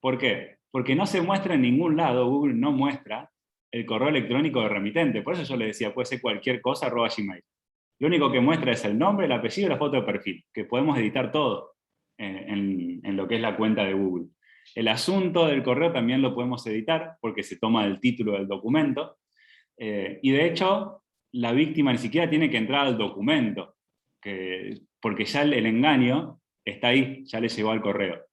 ¿Por qué? Porque no se muestra en ningún lado, Google no muestra el correo electrónico de remitente. Por eso yo le decía, puede ser cualquier cosa @gmail. Lo único que muestra es el nombre, el apellido y la foto de perfil, que podemos editar todo en lo que es la cuenta de Google. El asunto del correo también lo podemos editar, porque se toma del título del documento, y de hecho, la víctima ni siquiera tiene que entrar al documento. porque ya el engaño está ahí, ya le llegó al correo.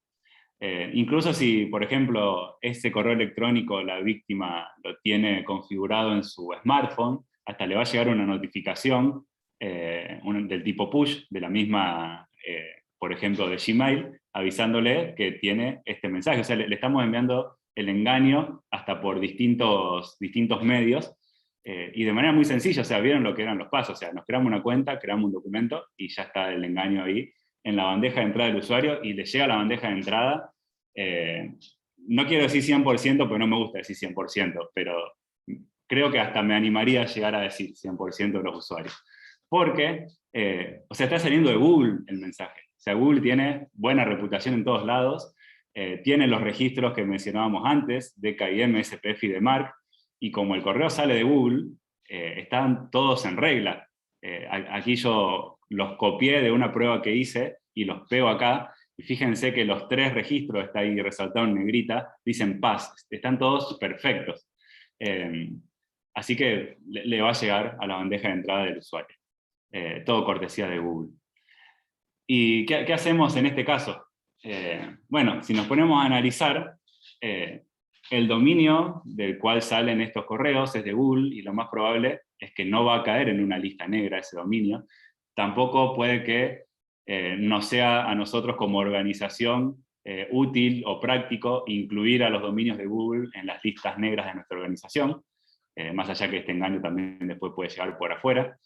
Incluso si, por ejemplo, ese correo electrónico la víctima lo tiene configurado en su smartphone, hasta le va a llegar una notificación del tipo push, de la misma, por ejemplo, de Gmail, avisándole que tiene este mensaje. O sea, le estamos enviando el engaño hasta por distintos medios, y de manera muy sencilla. O sea, vieron lo que eran los pasos. O sea, nos creamos una cuenta, creamos un documento, y ya está el engaño ahí en la bandeja de entrada del usuario, y le llega a la bandeja de entrada. No quiero decir 100%, porque no me gusta decir 100%, pero creo que hasta me animaría a llegar a decir 100% de los usuarios. Porque, o sea, está saliendo de Google el mensaje. O sea, Google tiene buena reputación en todos lados, tiene los registros que mencionábamos antes, DKIM, SPF y DMARC, y como el correo sale de Google, están todos en regla. Aquí yo los copié de una prueba que hice y los pego acá, y fíjense que los 3 registros, está ahí resaltado en negrita, dicen paz, están todos perfectos. Así que le va a llegar a la bandeja de entrada del usuario. Todo cortesía de Google. ¿Y qué hacemos en este caso? Bueno, si nos ponemos a analizar, el dominio del cual salen estos correos es de Google, y lo más probable es que no va a caer en una lista negra ese dominio. Tampoco puede que no sea a nosotros como organización útil o práctico incluir a los dominios de Google en las listas negras de nuestra organización, más allá que este engaño también después puede llegar por afuera.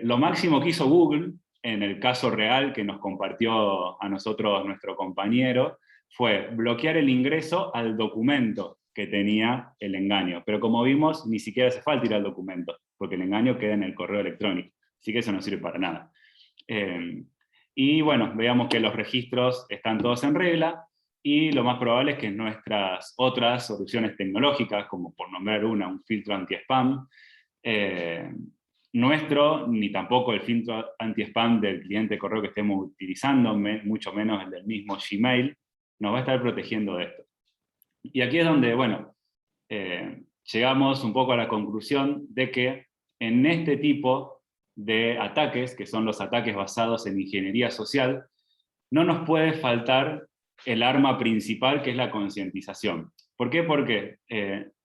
Lo máximo que hizo Google, en el caso real que nos compartió a nosotros nuestro compañero, fue bloquear el ingreso al documento que tenía el engaño. Pero como vimos, ni siquiera hace falta ir al documento, porque el engaño queda en el correo electrónico. Así que eso no sirve para nada. Y bueno, veamos que los registros están todos en regla, y lo más probable es que nuestras otras soluciones tecnológicas, como por nombrar una, un filtro anti-spam, nuestro, ni tampoco el filtro anti-spam del cliente de correo que estemos utilizando, mucho menos el del mismo Gmail, nos va a estar protegiendo de esto. Y aquí es donde, bueno, llegamos un poco a la conclusión de que en este tipo de ataques, que son los ataques basados en ingeniería social, no nos puede faltar el arma principal, que es la concientización. ¿Por qué? Porque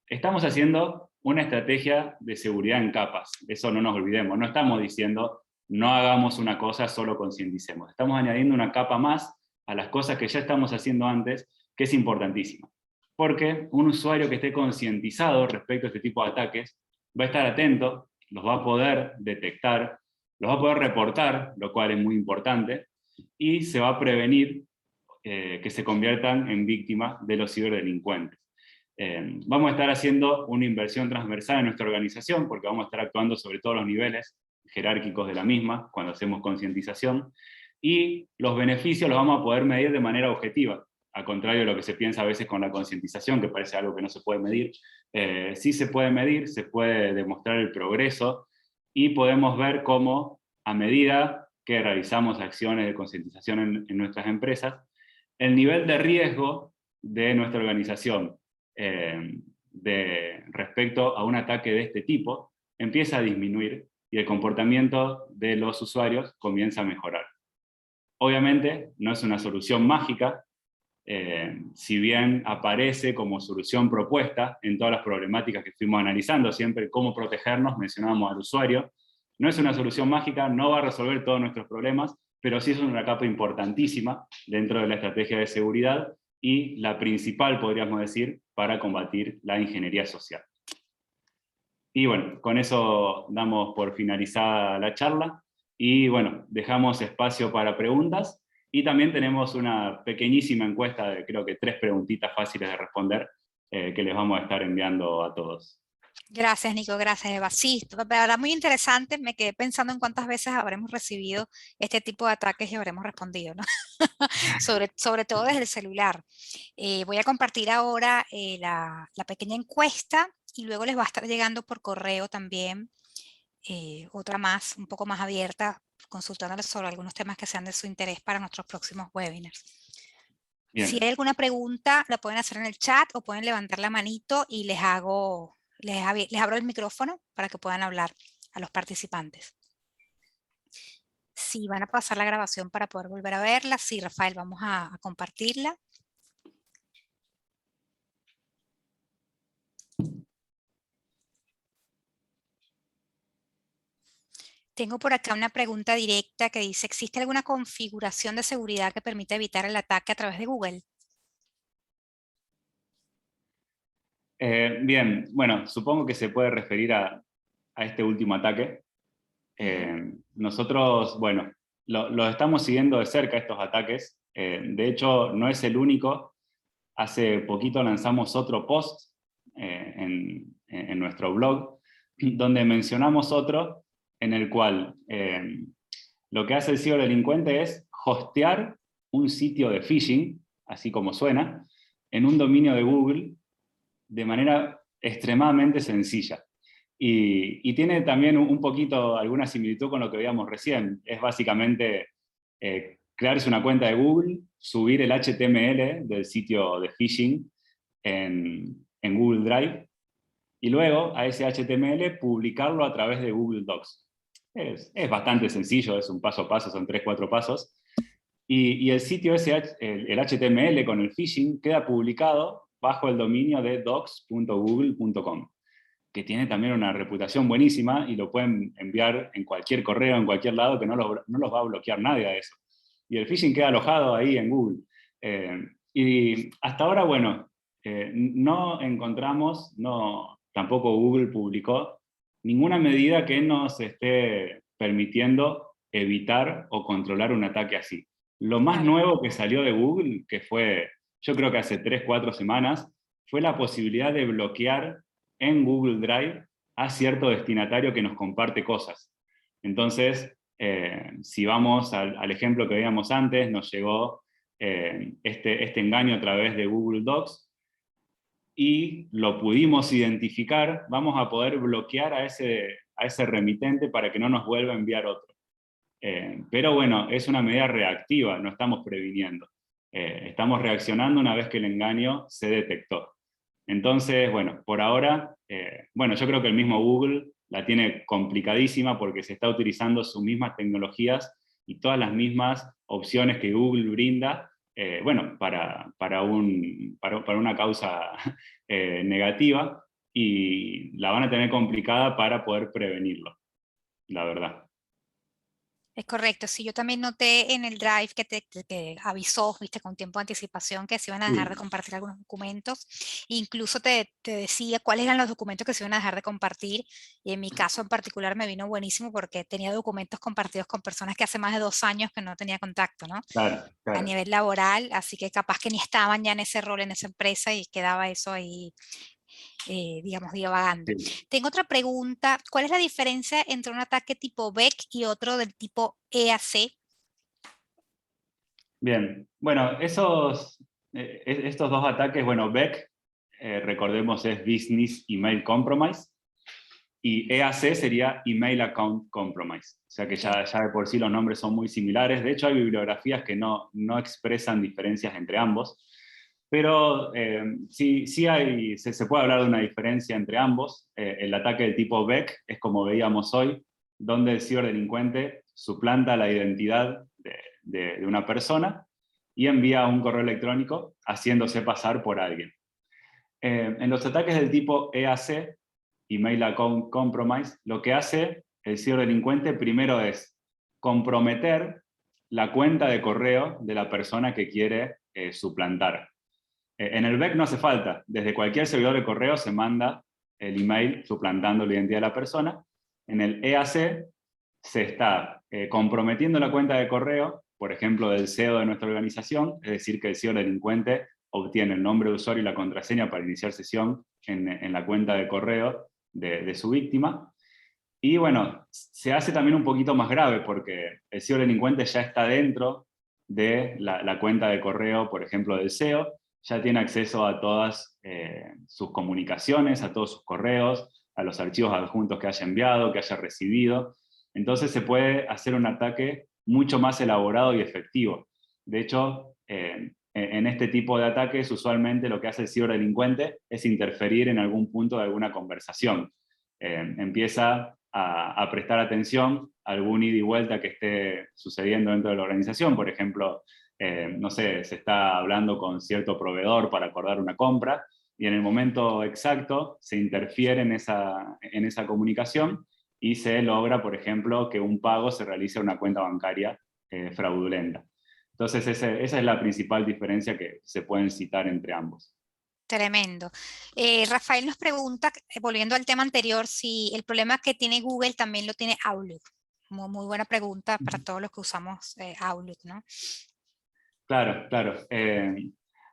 estamos haciendo una estrategia de seguridad en capas, eso no nos olvidemos. No estamos diciendo no hagamos una cosa, solo concienticemos. Estamos añadiendo una capa más a las cosas que ya estamos haciendo antes, que es importantísima. Porque un usuario que esté concientizado respecto a este tipo de ataques va a estar atento, los va a poder detectar, los va a poder reportar, lo cual es muy importante, y se va a prevenir que se conviertan en víctimas de los ciberdelincuentes. Vamos a estar haciendo una inversión transversal en nuestra organización, porque vamos a estar actuando sobre todos los niveles jerárquicos de la misma, cuando hacemos concientización, y los beneficios los vamos a poder medir de manera objetiva, al contrario de lo que se piensa a veces con la concientización, que parece algo que no se puede medir. Sí se puede medir, se puede demostrar el progreso, y podemos ver cómo, a medida que realizamos acciones de concientización en nuestras empresas, el nivel de riesgo de nuestra organización respecto a un ataque de este tipo empieza a disminuir, y el comportamiento de los usuarios comienza a mejorar. Obviamente no es una solución mágica, si bien aparece como solución propuesta en todas las problemáticas que fuimos analizando, siempre cómo protegernos, mencionábamos al usuario. No es una solución mágica, no va a resolver todos nuestros problemas, pero sí es una capa importantísima dentro de la estrategia de seguridad, y la principal, podríamos decir, para combatir la ingeniería social. Y bueno, con eso damos por finalizada la charla, y bueno, dejamos espacio para preguntas, y también tenemos una pequeñísima encuesta de creo que 3 preguntitas fáciles de responder, que les vamos a estar enviando a todos. Gracias, Nico, gracias, Eva. Sí, la verdad muy interesante. Me quedé pensando en cuántas veces habremos recibido este tipo de ataques y habremos respondido, ¿no? sobre todo desde el celular. Voy a compartir ahora la pequeña encuesta, y luego les va a estar llegando por correo también otra más, un poco más abierta, consultándoles sobre algunos temas que sean de su interés para nuestros próximos webinars. Bien. Si hay alguna pregunta, la pueden hacer en el chat o pueden levantar la manito y les abro el micrófono para que puedan hablar a los participantes. si van a pasar la grabación para poder volver a verla. Sí, Rafael, vamos a compartirla. Tengo por acá una pregunta directa que dice, ¿existe alguna configuración de seguridad que permita evitar el ataque a través de Google? Bien, bueno, supongo que se puede referir a este último ataque. Nosotros, bueno, lo estamos siguiendo de cerca estos ataques. De hecho, no es el único. Hace poquito lanzamos otro post en nuestro blog, donde mencionamos otro en el cual lo que hace el ciberdelincuente es hostear un sitio de phishing, así como suena, en un dominio de Google de manera extremadamente sencilla. Y tiene también un poquito alguna similitud con lo que veíamos recién. Es básicamente crearse una cuenta de Google, subir el HTML del sitio de phishing en Google Drive, y luego a ese HTML publicarlo a través de Google Docs. Es bastante sencillo, es un paso a paso, son 3-4 pasos. Y el sitio ese, el HTML con el phishing, queda publicado bajo el dominio de docs.google.com, que tiene también una reputación buenísima y lo pueden enviar en cualquier correo, en cualquier lado, que no los va a bloquear nadie a eso. Y el phishing queda alojado ahí en Google. Y hasta ahora, bueno, no encontramos, tampoco Google publicó ninguna medida que nos esté permitiendo evitar o controlar un ataque así. Lo más nuevo que salió de Google, que fue, yo creo que hace 3-4 semanas, fue la posibilidad de bloquear en Google Drive a cierto destinatario que nos comparte cosas. Entonces, si vamos al ejemplo que veíamos antes, nos llegó este engaño a través de Google Docs, y lo pudimos identificar, vamos a poder bloquear a ese remitente para que no nos vuelva a enviar otro. Pero bueno, es una medida reactiva, no estamos previniendo. Estamos reaccionando una vez que el engaño se detectó. Entonces, bueno, por ahora, bueno, yo creo que el mismo Google la tiene complicadísima porque se está utilizando sus mismas tecnologías y todas las mismas opciones que Google brinda, bueno, para una causa negativa, y la van a tener complicada para poder prevenirlo, la verdad. Es correcto, sí, yo también noté en el Drive que avisó, viste, con tiempo de anticipación que se iban a dejar de compartir algunos documentos. Incluso te decía cuáles eran los documentos que se iban a dejar de compartir. Y en mi caso en particular me vino buenísimo porque tenía documentos compartidos con personas que hace más de 2 años que no tenía contacto, ¿no? Claro, claro. A nivel laboral, así que capaz que ni estaban ya en ese rol en esa empresa y quedaba eso ahí, digamos, divagando. Sí. Tengo otra pregunta. ¿Cuál es la diferencia entre un ataque tipo BEC y otro del tipo EAC? Bien, bueno, estos dos ataques, bueno, BEC, recordemos, es Business Email Compromise, y EAC sería Email Account Compromise. O sea que ya de por sí los nombres son muy similares. De hecho, hay bibliografías que no expresan diferencias entre ambos. Pero sí se puede hablar de una diferencia entre ambos. El ataque del tipo BEC es como veíamos hoy, donde el ciberdelincuente suplanta la identidad de una persona y envía un correo electrónico haciéndose pasar por alguien. En los ataques del tipo EAC, Email Account Compromise, lo que hace el ciberdelincuente primero es comprometer la cuenta de correo de la persona que quiere suplantar. En el BEC no hace falta, desde cualquier servidor de correo se manda el email suplantando la identidad de la persona. En el EAC se está comprometiendo la cuenta de correo, por ejemplo, del CEO de nuestra organización, es decir, que el ciberdelincuente obtiene el nombre de usuario y la contraseña para iniciar sesión en la cuenta de correo de su víctima. Y bueno, se hace también un poquito más grave porque el ciberdelincuente ya está dentro de la cuenta de correo, por ejemplo, del CEO, ya tiene acceso a todas sus comunicaciones, a todos sus correos, a los archivos adjuntos que haya enviado, que haya recibido. Entonces se puede hacer un ataque mucho más elaborado y efectivo. De hecho, en este tipo de ataques, usualmente lo que hace el ciberdelincuente es interferir en algún punto de alguna conversación. Empieza a prestar atención a algún ida y vuelta que esté sucediendo dentro de la organización. Por ejemplo, no sé, se está hablando con cierto proveedor para acordar una compra, y en el momento exacto se interfiere en esa comunicación y se logra, por ejemplo, que un pago se realice a una cuenta bancaria fraudulenta. Entonces esa es la principal diferencia que se pueden citar entre ambos. Tremendo. Rafael nos pregunta, volviendo al tema anterior, si el problema que tiene Google también lo tiene Outlook. Muy buena pregunta para todos los que usamos Outlook, ¿no? Claro, claro.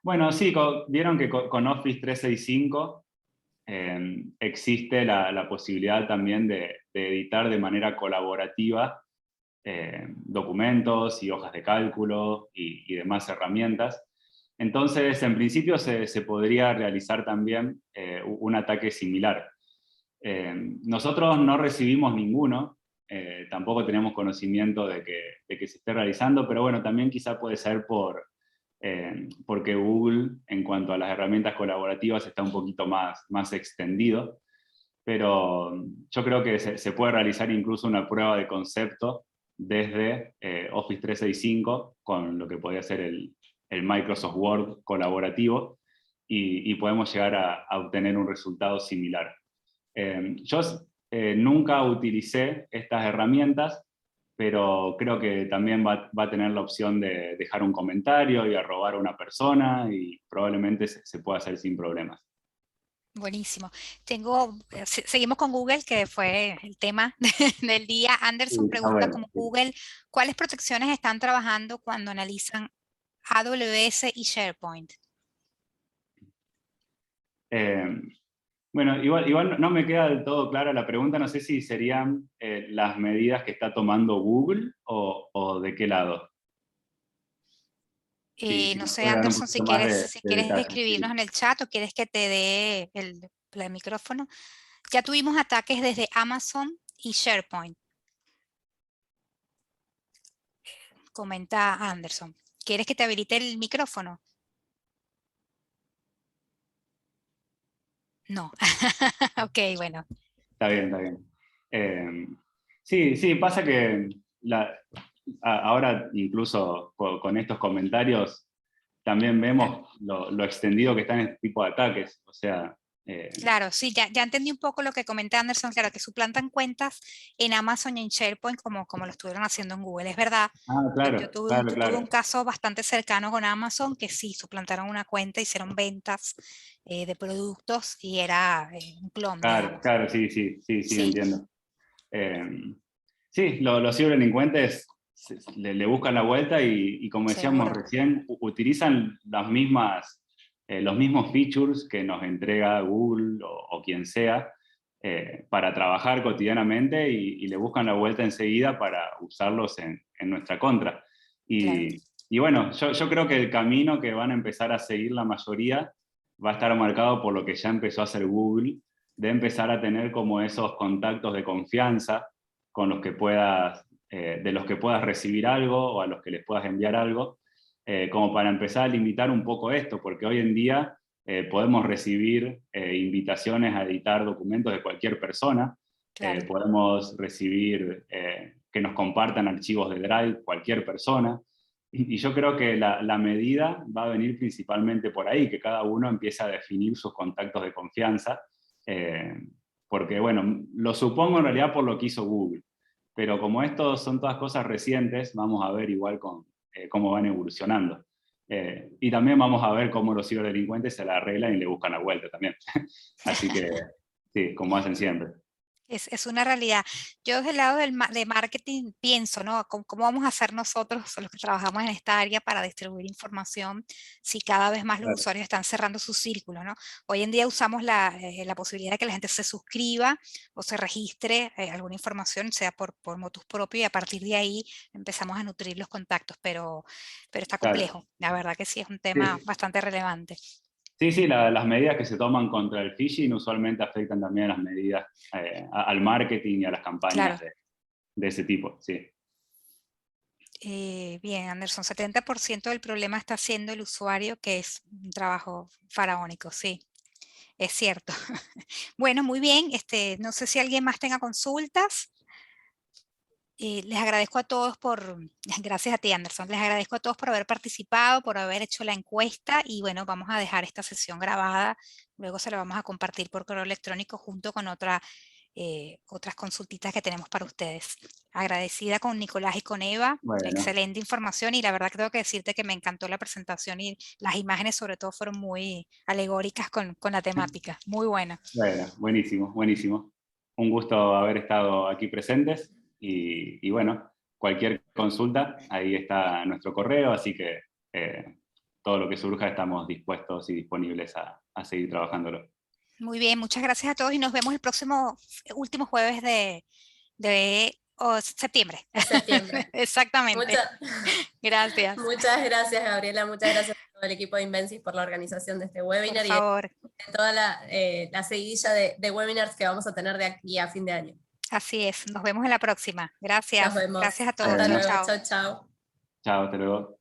Bueno, sí, vieron que con Office 365 existe la posibilidad también de editar de manera colaborativa documentos y hojas de cálculo y demás herramientas. Entonces, en principio se podría realizar también un ataque similar. Nosotros no recibimos ninguno, tampoco tenemos conocimiento de que se esté realizando, pero bueno, también quizá puede ser porque Google, en cuanto a las herramientas colaborativas, está un poquito más extendido, pero yo creo que se puede realizar incluso una prueba de concepto desde Office 365 con lo que podría ser el Microsoft Word colaborativo, y podemos llegar a obtener un resultado similar. Yo nunca utilicé estas herramientas, pero creo que también va a tener la opción de dejar un comentario y arrobar a una persona, y probablemente se pueda hacer sin problemas. Buenísimo. Seguimos con Google, que fue el tema del día. Sí, Anderson está pregunta bueno. como Google, ¿cuáles protecciones están trabajando cuando analizan AWS y SharePoint? Eh, Bueno, igual no me queda del todo clara la pregunta, no sé si serían las medidas que está tomando Google o de qué lado. Si No nos sé, puede dar un Anderson, poquito más si de quieres detalle. escribirnos Sí. en el chat o quieres que te dé el micrófono. Ya tuvimos ataques desde Amazon y SharePoint, comenta Anderson. ¿Quieres que te habilite el micrófono? No. Ok, bueno. Está bien, está bien. Sí, sí, pasa que ahora incluso con estos comentarios también vemos lo extendido que están este tipo de ataques. O sea, Claro, sí, ya entendí un poco lo que comenta Anderson, claro, que suplantan cuentas en Amazon y en SharePoint como lo estuvieron haciendo en Google. Es verdad, yo claro, claro, tuve un claro. caso bastante cercano con Amazon que sí, suplantaron una cuenta, hicieron ventas de productos y era un clon, Claro, digamos. claro, sí, sí, sí, sí, Sí, entiendo. Eh, sí, los ciberdelincuentes le buscan la vuelta y como decíamos seguro. recién, utilizan los mismos features que nos entrega Google o quien sea para trabajar cotidianamente, y le buscan la vuelta enseguida para usarlos en nuestra contra. Claro. Y bueno, yo creo que el camino que van a empezar a seguir la mayoría va a estar marcado por lo que ya empezó a hacer Google, de empezar a tener como esos contactos de confianza con los que de los que puedas recibir algo o a los que les puedas enviar algo, como para empezar a limitar un poco esto, porque hoy en día podemos recibir invitaciones a editar documentos de cualquier persona, Claro. podemos recibir que nos compartan archivos de Drive cualquier persona, y yo creo que la medida va a venir principalmente por ahí, que cada uno empiece a definir sus contactos de confianza, eh, porque bueno, lo supongo en realidad por lo que hizo Google, pero como estos son todas cosas recientes, vamos a ver igual cómo van evolucionando. Y también vamos a ver cómo los ciberdelincuentes se la arreglan y le buscan la vuelta también. Así que sí, como hacen siempre. Es una realidad. Yo desde el lado de marketing pienso, ¿no? ¿Cómo vamos a hacer nosotros, los que trabajamos en esta área, para distribuir información si cada vez más los Claro, usuarios están cerrando su círculo, ¿no? Hoy en día usamos la posibilidad de que la gente se suscriba o se registre alguna información, sea por motus propio, y a partir de ahí empezamos a nutrir los contactos, pero está claro. complejo. La verdad que sí es un tema Sí. bastante relevante. Sí, sí, las medidas que se toman contra el phishing usualmente afectan también a las medidas, al marketing y a las campañas Claro. de ese tipo, sí. Bien, Anderson, 70% del problema está siendo el usuario, que es un trabajo faraónico, sí. Es cierto. Bueno, muy bien. No sé si alguien más tenga consultas. Les agradezco a todos gracias a ti, Anderson, les agradezco a todos por haber participado, por haber hecho la encuesta y bueno, vamos a dejar esta sesión grabada, luego se la vamos a compartir por correo electrónico junto con otras consultitas que tenemos para ustedes. Agradecida con Nicolás y con Eva, Bueno, excelente información y la verdad que tengo que decirte que me encantó la presentación y las imágenes sobre todo fueron muy alegóricas con la temática, muy buena. bueno, buenísimo, buenísimo. Un gusto haber estado aquí presentes y bueno, cualquier consulta, ahí está nuestro correo, así que todo lo que surja estamos dispuestos y disponibles a seguir trabajándolo. Muy bien, muchas gracias a todos y nos vemos el próximo último jueves de septiembre. De septiembre. Exactamente. Gracias. Muchas gracias, Gabriela. Muchas gracias a todo el equipo de Invensis por la organización de este webinar Por favor. y de toda la seguidilla de webinars que vamos a tener de aquí a fin de año. Así es. Nos vemos en la próxima. Gracias. Nos vemos. Gracias a todos. Hasta luego. Chao. Chao, chao. Chao, hasta luego.